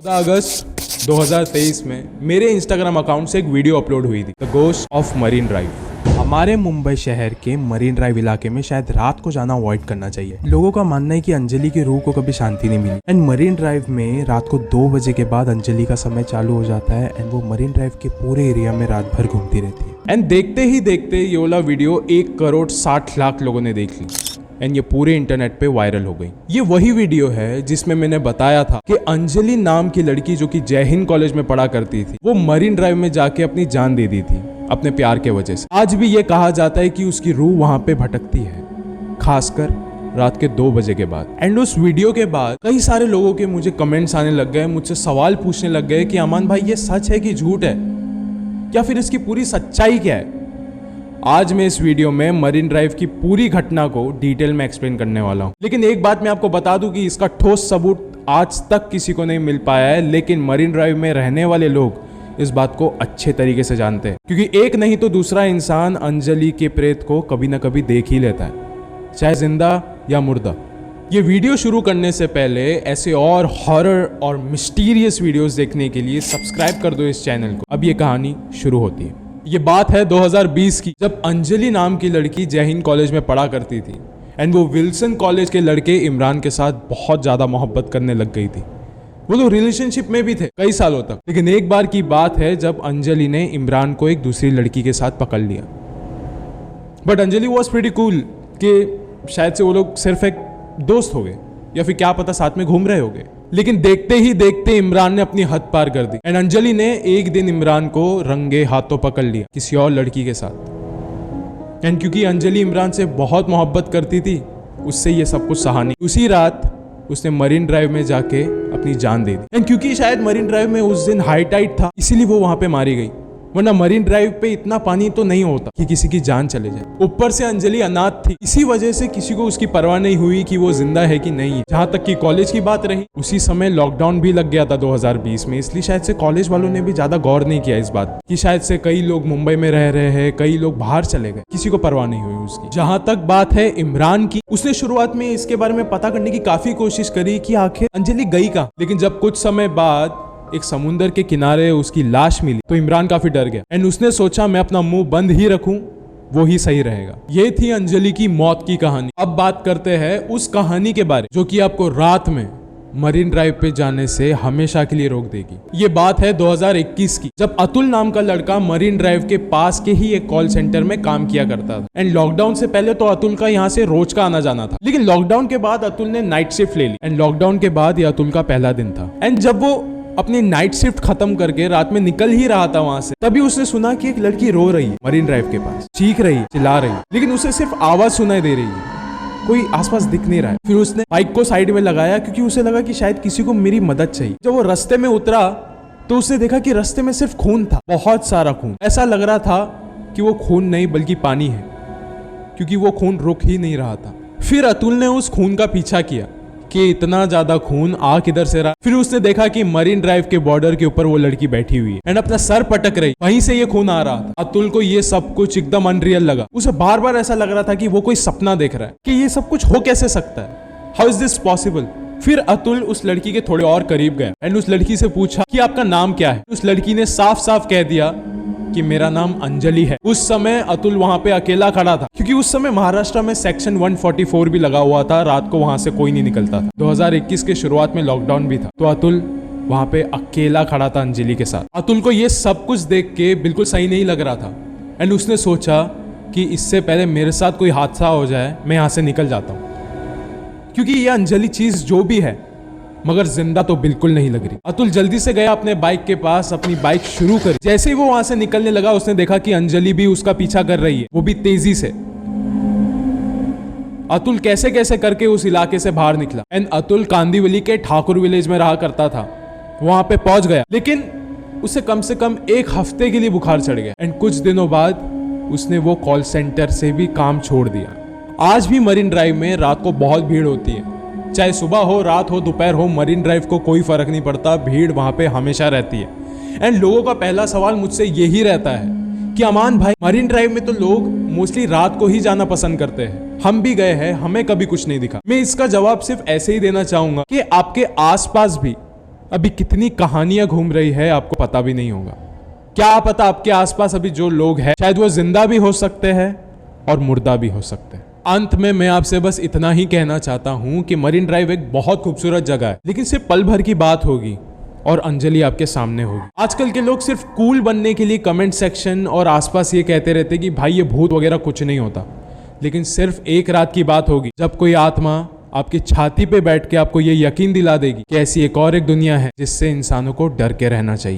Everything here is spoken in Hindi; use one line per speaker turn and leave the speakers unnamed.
अगस्त 2023 में मेरे इंस्टाग्राम अकाउंट से एक वीडियो अपलोड हुई थी, the ghost of marine drive. हमारे मुंबई शहर के मरीन ड्राइव इलाके में शायद रात को जाना अवॉइड करना चाहिए। लोगों का मानना है कि अंजलि की रूह को कभी शांति नहीं मिली। एंड मरीन ड्राइव में रात को 2 बजे के बाद अंजलि का समय चालू हो जाता है एंड वो मरीन ड्राइव के पूरे एरिया में रात भर घूमती रहती है। एंड देखते ही देखते ये वाला वीडियो 1,60,00,000 लोगों ने देख ली एंड ये पूरे इंटरनेट पे वायरल हो गई। ये वही वीडियो है जिसमें मैंने बताया था कि अंजलि नाम की लड़की जो कि जय हिंद कॉलेज में पढ़ा करती थी, वो मरीन ड्राइव में जाके अपनी जान दे दी थी अपने प्यार के वजह से। आज भी ये कहा जाता है कि उसकी रूह वहां पे भटकती है, खासकर रात के 2 बजे के बाद। एंड उस वीडियो के बाद कई सारे लोगों के मुझे कमेंट्स आने लग गए, मुझसे सवाल पूछने लग गए कि अमान भाई ये सच है कि झूठ है, या फिर इसकी पूरी सच्चाई क्या है। आज मैं इस वीडियो में मरीन ड्राइव की पूरी घटना को डिटेल में एक्सप्लेन करने वाला हूं। लेकिन एक बात मैं आपको बता दूं कि इसका ठोस सबूत आज तक किसी को नहीं मिल पाया है, लेकिन मरीन ड्राइव में रहने वाले लोग इस बात को अच्छे तरीके से जानते हैं, क्योंकि एक नहीं तो दूसरा इंसान अंजलि के प्रेत को कभी ना कभी देख ही लेता है, चाहे जिंदा या मुर्दा। ये वीडियो शुरू करने से पहले ऐसे और हॉरर और मिस्टीरियस वीडियोस देखने के लिए सब्सक्राइब कर दो इस चैनल को। अब ये कहानी शुरू होती है। ये बात है 2020 की, जब अंजलि नाम की लड़की जय हिंद कॉलेज में पढ़ा करती थी एंड वो विल्सन कॉलेज के लड़के इमरान के साथ बहुत ज्यादा मोहब्बत करने लग गई थी। वो लोग रिलेशनशिप में भी थे कई सालों तक। लेकिन एक बार की बात है जब अंजलि ने इमरान को एक दूसरी लड़की के साथ पकड़ लिया। But Anjali was pretty cool कि शायद से वो लोग सिर्फ एक दोस्त हो गए, या फिर क्या पता साथ में घूम रहे हो गए। लेकिन देखते ही देखते इमरान ने अपनी हद पार कर दी एंड अंजलि ने एक दिन इमरान को रंगे हाथों पकड़ लिया किसी और लड़की के साथ। एंड क्योंकि अंजलि इमरान से बहुत मोहब्बत करती थी, उससे ये सब कुछ सहा नहीं। उसी रात उसने मरीन ड्राइव में जाके अपनी जान दे दी। एंड क्योंकि शायद मरीन ड्राइव में उस दिन हाई टाइड था, इसीलिए वो वहां पे मारी गई, वरना मरीन ड्राइव पे इतना पानी तो नहीं होता कि किसी की जान चले जाए। ऊपर से अंजलि अनाथ थी, इसी वजह से किसी को उसकी परवाह नहीं हुई कि वो जिंदा है कि नहीं। जहां तक कि कॉलेज की बात रही, उसी समय लॉकडाउन भी लग गया था 2020 में, इसलिए शायद से कॉलेज वालों ने भी ज्यादा गौर नहीं किया इस बात कि शायद से कई लोग मुंबई में रह रहे हैं, कई लोग बाहर चले गए, किसी को परवाह नहीं हुई उसकी। जहां तक बात है इमरान की, उसने शुरुआत में इसके बारे में पता करने की काफी कोशिश करी कि आखिर अंजलि गई कहां। लेकिन जब कुछ समय बाद एक समुंदर के किनारे उसकी लाश मिली तो इमरान काफी डर गया एंड उसने सोचा मैं अपना मुंह बंद ही रखूं, वो ही सही रहेगा। ये थी अंजलि की मौत की कहानी। अब बात करते हैं उस कहानी के बारे जो कि आपको रात में मरीन ड्राइव पे जाने से हमेशा के लिए रोक देगी। ये बात है 2021 की, जब अतुल नाम का लड़का मरीन ड्राइव के पास के ही एक कॉल सेंटर में काम किया करता था। एंड लॉकडाउन से पहले तो अतुल का यहाँ से रोज का आना जाना था, लेकिन लॉकडाउन के बाद अतुल ने नाइट शिफ्ट ले ली एंड लॉकडाउन के बाद ये अतुल का पहला दिन था। एंड जब वो अपनी नाइट शिफ्ट खत्म करके रात में निकल ही रहा था वहां से, तभी उसने सुना कि एक लड़की रो रही है मरीन ड्राइव के पास, चीख रही है, चिल्ला रही है, लेकिन उसे सिर्फ आवाज सुनाई दे रही है, कोई आसपास दिख नहीं रहा है। फिर उसने बाइक को साइड में लगाया क्योंकि उसे लगा कि शायद किसी को मेरी मदद चाहिए। जब वो रास्ते में उतरा तो उसने देखा कि रास्ते में सिर्फ खून था, बहुत सारा खून। ऐसा लग रहा था कि वो खून नहीं बल्कि पानी है, क्योंकि वो खून रुक ही नहीं रहा था। फिर अतुल ने उस खून का पीछा किया कि इतना ज्यादा खून आ किधर से रहा। फिर उसने देखा कि मरीन ड्राइव के बॉर्डर के ऊपर वो लड़की बैठी हुई है एंड अपना सर पटक रही, वहीं से ये खून आ रहा था। अतुल को ये सब कुछ एकदम अनरियल लगा। उसे बार बार ऐसा लग रहा था कि वो कोई सपना देख रहा है, कि ये सब कुछ हो कैसे सकता है, हाउ इज दिस पॉसिबल। फिर अतुल उस लड़की के थोड़े और करीब गया एंड उस लड़की से पूछा कि आपका नाम क्या है। उस लड़की ने साफ साफ कह दिया कि मेरा नाम अंजलि है। उस समय अतुल वहां पे अकेला खड़ा था, क्योंकि उस समय महाराष्ट्र में सेक्शन 144 भी लगा हुआ था, रात को वहां से कोई नहीं निकलता था। 2021 के शुरुआत में लॉकडाउन भी था, तो अतुल वहां पे अकेला खड़ा था अंजलि के साथ। अतुल को ये सब कुछ देख के बिल्कुल सही नहीं लग रहा था एंड उसने सोचा कि इससे पहले मेरे साथ कोई हादसा हो जाए, मैं यहाँ से निकल जाता हूँ, क्योंकि ये अंजलि चीज जो भी है मगर जिंदा तो बिल्कुल नहीं लग रही। अतुल जल्दी से गया अपने बाइक के पास, अपनी बाइक शुरू करी। जैसे ही वो वहां से निकलने लगा, उसने देखा कि अंजलि भी उसका पीछा कर रही है, वो भी तेजी से। अतुल कैसे कैसे करके उस इलाके से बाहर निकला एंड अतुल कांदिवली के ठाकुर विलेज में रहा करता था, वहां पे पहुंच गया। लेकिन उसे कम से कम 1 हफ्ते के लिए बुखार चढ़ गया एंड कुछ दिनों बाद उसने वो कॉल सेंटर से भी काम छोड़ दिया। आज भी मरीन ड्राइव में रात को बहुत भीड़ होती है, चाहे सुबह हो, रात हो, दोपहर हो, मरीन ड्राइव को कोई फर्क नहीं पड़ता, भीड़ वहां पे हमेशा रहती है। एंड लोगों का पहला सवाल मुझसे यही रहता है कि अमान भाई, मरीन ड्राइव में तो लोग मोस्टली रात को ही जाना पसंद करते हैं, हम भी गए हैं, हमें कभी कुछ नहीं दिखा। मैं इसका जवाब सिर्फ ऐसे ही देना चाहूंगा कि आपके आसपास भी अभी कितनी कहानियां घूम रही है आपको पता भी नहीं होगा। क्या पता आपके आसपास अभी जो लोग हैं शायद वो जिंदा भी हो सकते हैं और मुर्दा भी हो सकते हैं। अंत में मैं आपसे बस इतना ही कहना चाहता हूं कि मरीन ड्राइव एक बहुत खूबसूरत जगह है, लेकिन सिर्फ पल भर की बात होगी और अंजलि आपके सामने होगी। आजकल के लोग सिर्फ कूल बनने के लिए कमेंट सेक्शन और आसपास ये कहते रहते कि भाई ये भूत वगैरह कुछ नहीं होता, लेकिन सिर्फ एक रात की बात होगी जब कोई आत्मा आपकी छाती पे बैठ के आपको ये यकीन दिला देगी कि ऐसी एक और एक दुनिया है जिससे इंसानों को डर के रहना चाहिए।